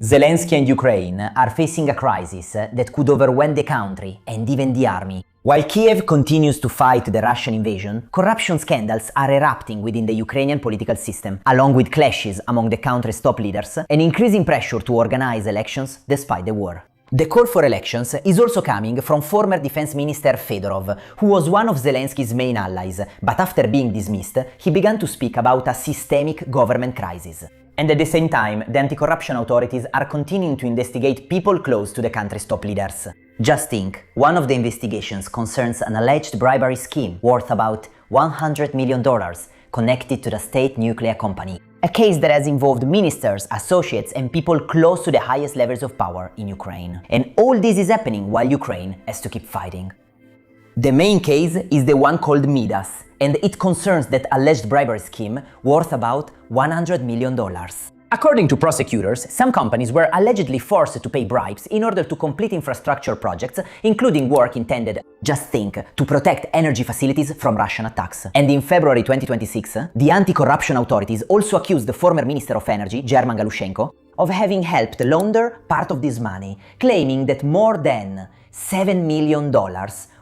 Zelensky and Ukraine are facing a crisis that could overwhelm the country and even the army. While Kiev continues to fight the Russian invasion, corruption scandals are erupting within the Ukrainian political system, along with clashes among the country's top leaders and increasing pressure to organize elections despite the war. The call for elections is also coming from former Defense Minister Fedorov, who was one of Zelensky's main allies, but after being dismissed, he began to speak about a systemic government crisis. And at the same time, the anti-corruption authorities are continuing to investigate people close to the country's top leaders. Just think, one of the investigations concerns an alleged bribery scheme worth about $100 million connected to the state nuclear company. A case that has involved ministers, associates and people close to the highest levels of power in Ukraine. And all this is happening while Ukraine has to keep fighting. The main case is the one called Midas, and it concerns that alleged bribery scheme worth about $100 million. According to prosecutors, some companies were allegedly forced to pay bribes in order to complete infrastructure projects, including work intended, just think, to protect energy facilities from Russian attacks. And in February 2026, the anti-corruption authorities also accused the former Minister of Energy, German Galushenko, of having helped launder part of this money, claiming that more than $7 million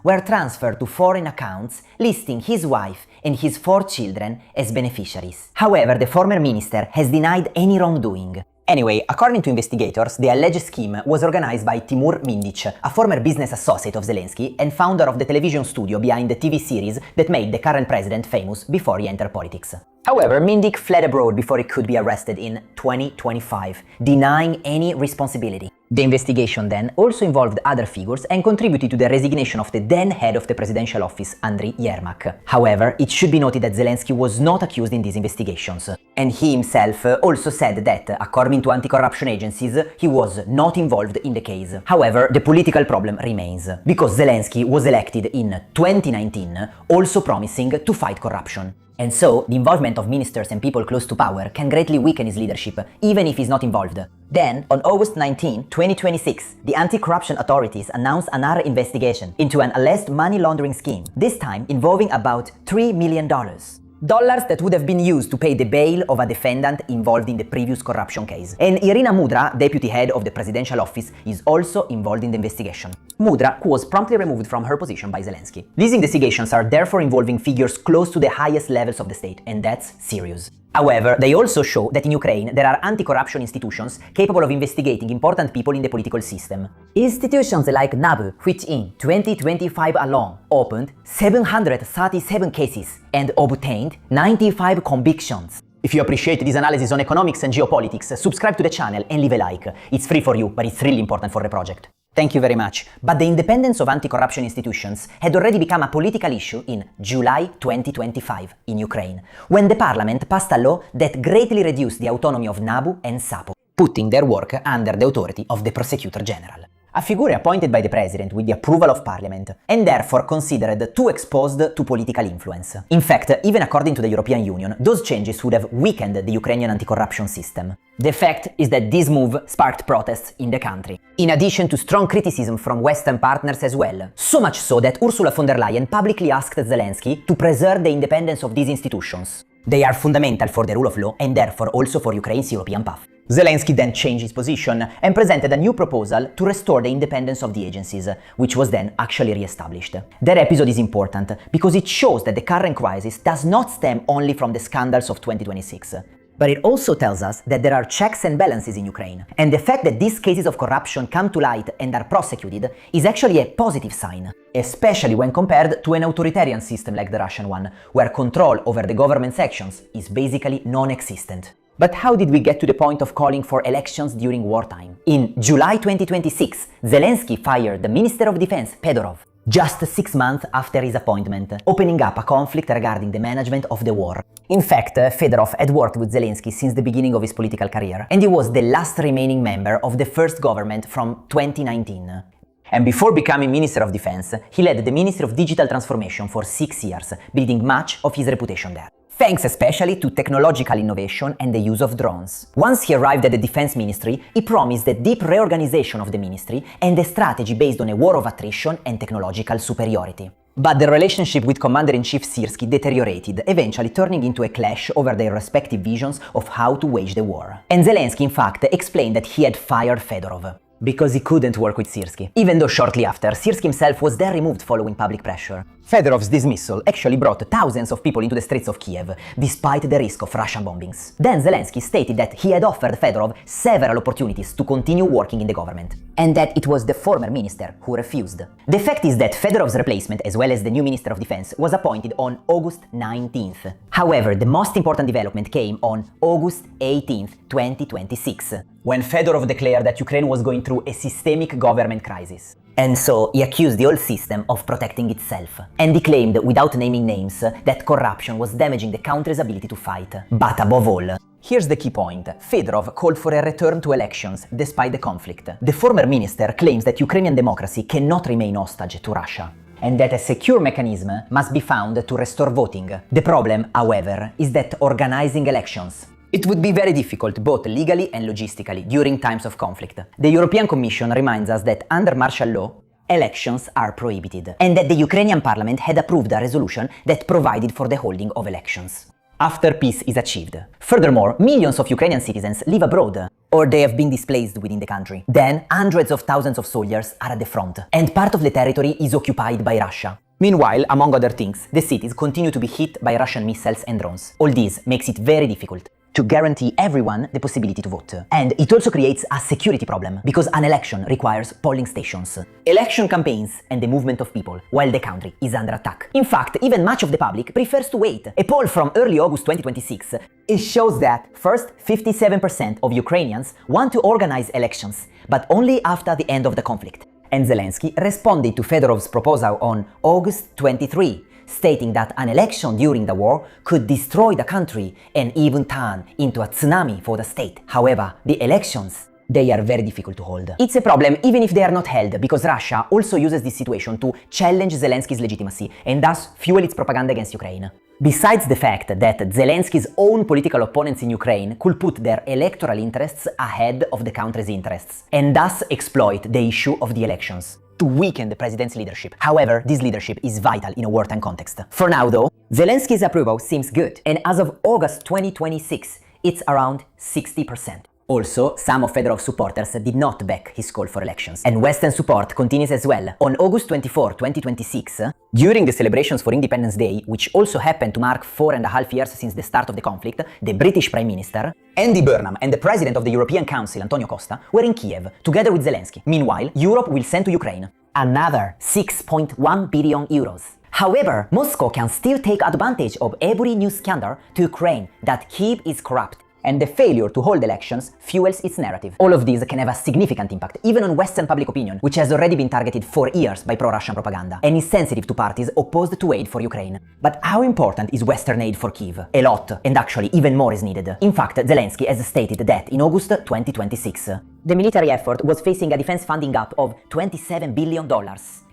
were transferred to foreign accounts, listing his wife and his 4 children as beneficiaries. However, the former minister has denied any wrongdoing. Anyway, according to investigators, the alleged scheme was organized by Timur Mindic, a former business associate of Zelensky and founder of the television studio behind the TV series that made the current president famous before he entered politics. However, Mindic fled abroad before he could be arrested in 2025, denying any responsibility. The investigation then also involved other figures and contributed to the resignation of the then head of the presidential office, Andriy Yermak. However, it should be noted that Zelensky was not accused in these investigations. And he himself also said that, according to anti-corruption agencies, he was not involved in the case. However, the political problem remains, because Zelensky was elected in 2019, also promising to fight corruption. And so, the involvement of ministers and people close to power can greatly weaken his leadership, even if he's not involved. Then, on August 19, 2026, the anti-corruption authorities announced another investigation into an alleged money laundering scheme, this time involving about $3 million. Dollars that would have been used to pay the bail of a defendant involved in the previous corruption case. And Irina Mudra, deputy head of the presidential office, is also involved in the investigation. Mudra, who was promptly removed from her position by Zelensky. These investigations are therefore involving figures close to the highest levels of the state, and that's serious. However, they also show that in Ukraine there are anti-corruption institutions capable of investigating important people in the political system. Institutions like NABU, which in 2025 alone opened 737 cases and obtained 95 convictions. If you appreciate this analysis on economics and geopolitics, subscribe to the channel and leave a like. It's free for you, but it's really important for the project. Thank you very much. But the independence of anti-corruption institutions had already become a political issue in July 2025 in Ukraine, when the parliament passed a law that greatly reduced the autonomy of NABU and SAPO, putting their work under the authority of the prosecutor general. A figure appointed by the president with the approval of parliament, and therefore considered too exposed to political influence. In fact, even according to the European Union, those changes would have weakened the Ukrainian anti-corruption system. The fact is that this move sparked protests in the country, in addition to strong criticism from Western partners as well. So much so that Ursula von der Leyen publicly asked Zelensky to preserve the independence of these institutions. They are fundamental for the rule of law and therefore also for Ukraine's European path. Zelensky then changed his position and presented a new proposal to restore the independence of the agencies, which was then actually re-established. That episode is important because it shows that the current crisis does not stem only from the scandals of 2026. But it also tells us that there are checks and balances in Ukraine, and the fact that these cases of corruption come to light and are prosecuted is actually a positive sign, especially when compared to an authoritarian system like the Russian one, where control over the government's actions is basically non-existent. But how did we get to the point of calling for elections during wartime? In July 2026, Zelensky fired the Minister of Defense, Fedorov, just 6 months after his appointment, opening up a conflict regarding the management of the war. In fact, Fedorov had worked with Zelensky since the beginning of his political career, and he was the last remaining member of the first government from 2019. And before becoming Minister of Defense, he led the Ministry of Digital Transformation for 6 years, building much of his reputation there. Thanks especially to technological innovation and the use of drones. Once he arrived at the Defense Ministry, he promised the deep reorganization of the ministry and a strategy based on a war of attrition and technological superiority. But the relationship with Commander-in-Chief Syrski deteriorated, eventually turning into a clash over their respective visions of how to wage the war. And Zelensky, in fact, explained that he had fired Fedorov because he couldn't work with Syrski, even though shortly after, Syrski himself was then removed following public pressure. Fedorov's dismissal actually brought thousands of people into the streets of Kiev, despite the risk of Russian bombings. Then Zelensky stated that he had offered Fedorov several opportunities to continue working in the government, and that it was the former minister who refused. The fact is that Fedorov's replacement, as well as the new Minister of Defense, was appointed on August 19th. However, the most important development came on August 18th, 2026, when Fedorov declared that Ukraine was going through a systemic government crisis. And so he accused the whole system of protecting itself. And he claimed, without naming names, that corruption was damaging the country's ability to fight. But above all, here's the key point. Fedorov called for a return to elections despite the conflict. The former minister claims that Ukrainian democracy cannot remain hostage to Russia, and that a secure mechanism must be found to restore voting. The problem, however, is that organizing elections, it would be very difficult both legally and logistically during times of conflict. The European Commission reminds us that under martial law, elections are prohibited, and that the Ukrainian parliament had approved a resolution that provided for the holding of elections after peace is achieved. Furthermore, millions of Ukrainian citizens live abroad, or they have been displaced within the country. Then, hundreds of thousands of soldiers are at the front, and part of the territory is occupied by Russia. Meanwhile, among other things, the cities continue to be hit by Russian missiles and drones. All this makes it very difficult to guarantee everyone the possibility to vote. And it also creates a security problem, because an election requires polling stations, election campaigns, and the movement of people, while the country is under attack. In fact, even much of the public prefers to wait. A poll from early August 2026 it shows that first, 57% of Ukrainians want to organize elections, but only after the end of the conflict. And Zelensky responded to Fedorov's proposal on August 23, stating that an election during the war could destroy the country and even turn into a tsunami for the state. However, the elections, they are very difficult to hold. It's a problem even if they are not held, because Russia also uses this situation to challenge Zelensky's legitimacy and thus fuel its propaganda against Ukraine. Besides the fact that Zelensky's own political opponents in Ukraine could put their electoral interests ahead of the country's interests, and thus exploit the issue of the elections to weaken the president's leadership. However, this leadership is vital in a wartime context. For now though, Zelensky's approval seems good, and as of August 2026, it's around 60%. Also, some of Fedorov's supporters did not back his call for elections, and Western support continues as well. On August 24, 2026, during the celebrations for Independence Day, which also happened to mark 4.5 years since the start of the conflict, the British Prime Minister, Andy Burnham, and the President of the European Council, Antonio Costa, were in Kiev, together with Zelensky. Meanwhile, Europe will send to Ukraine another 6.1 billion euros. However, Moscow can still take advantage of every new scandal to Ukraine that Kiev is corrupt, and the failure to hold elections fuels its narrative. All of these can have a significant impact, even on Western public opinion, which has already been targeted for years by pro-Russian propaganda, and is sensitive to parties opposed to aid for Ukraine. But how important is Western aid for Kyiv? A lot, and actually even more is needed. In fact, Zelensky has stated that in August 2026, the military effort was facing a defense funding gap of $27 billion.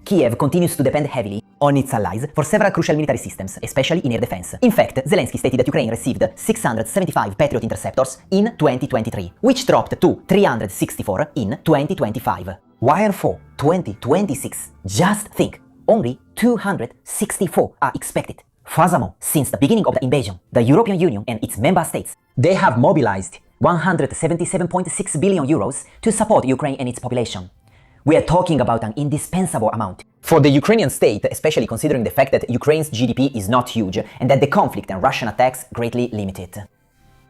Kiev continues to depend heavily on its allies for several crucial military systems, especially in air defense. In fact, Zelensky stated that Ukraine received 675 Patriot interceptors in 2023, which dropped to 364 in 2025. Why for 2026? Just think, only 264 are expected. Furthermore, since the beginning of the invasion, the European Union and its member states, they have mobilized 177.6 billion euros to support Ukraine and its population. We are talking about an indispensable amount for the Ukrainian state, especially considering the fact that Ukraine's GDP is not huge and that the conflict and Russian attacks greatly limit it.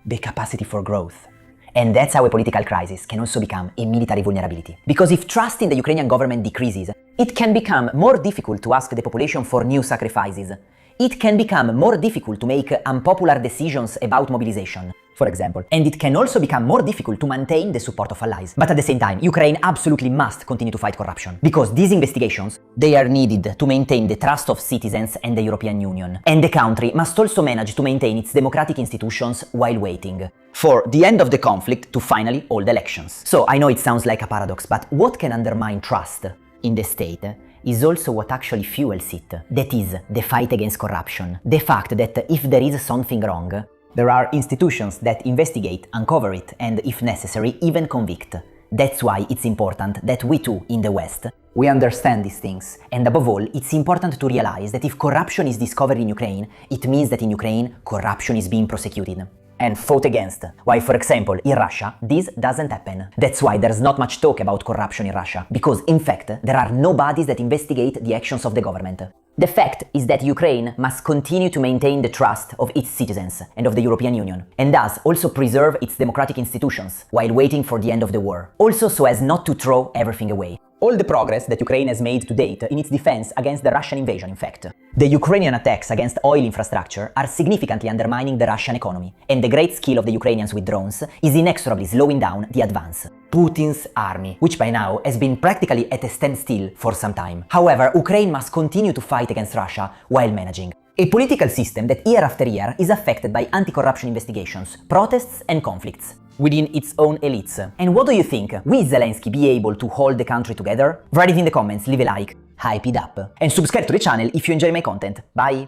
The capacity for growth. And that's how a political crisis can also become a military vulnerability. Because if trust in the Ukrainian government decreases, it can become more difficult to ask the population for new sacrifices. It can become more difficult to make unpopular decisions about mobilization, for example. And it can also become more difficult to maintain the support of allies. But at the same time, Ukraine absolutely must continue to fight corruption. Because these investigations, they are needed to maintain the trust of citizens and the European Union. And the country must also manage to maintain its democratic institutions while waiting for the end of the conflict to finally hold elections. So I know it sounds like a paradox, but what can undermine trust in the state is also what actually fuels it. That is, the fight against corruption. The fact that if there is something wrong, there are institutions that investigate, uncover it, and if necessary, even convict. That's why it's important that we too, in the West, We understand these things, and above all, it's important to realize that if corruption is discovered in Ukraine, it means that in Ukraine, corruption is being prosecuted and fought against. While, for example, in Russia, this doesn't happen. That's why there's not much talk about corruption in Russia, because in fact, there are no bodies that investigate the actions of the government. The fact is that Ukraine must continue to maintain the trust of its citizens and of the European Union, and thus also preserve its democratic institutions while waiting for the end of the war, also so as not to throw everything away. All the progress that Ukraine has made to date in its defense against the Russian invasion, in fact. The Ukrainian attacks against oil infrastructure are significantly undermining the Russian economy, and the great skill of the Ukrainians with drones is inexorably slowing down the advance. Putin's army, which by now has been practically at a standstill for some time. However, Ukraine must continue to fight against Russia while managing a political system that year after year is affected by anti-corruption investigations, protests and conflicts within its own elites. And what do you think? Will Zelensky be able to hold the country together? Write it in the comments, leave a like, hype it up, and subscribe to the channel if you enjoy my content. Bye!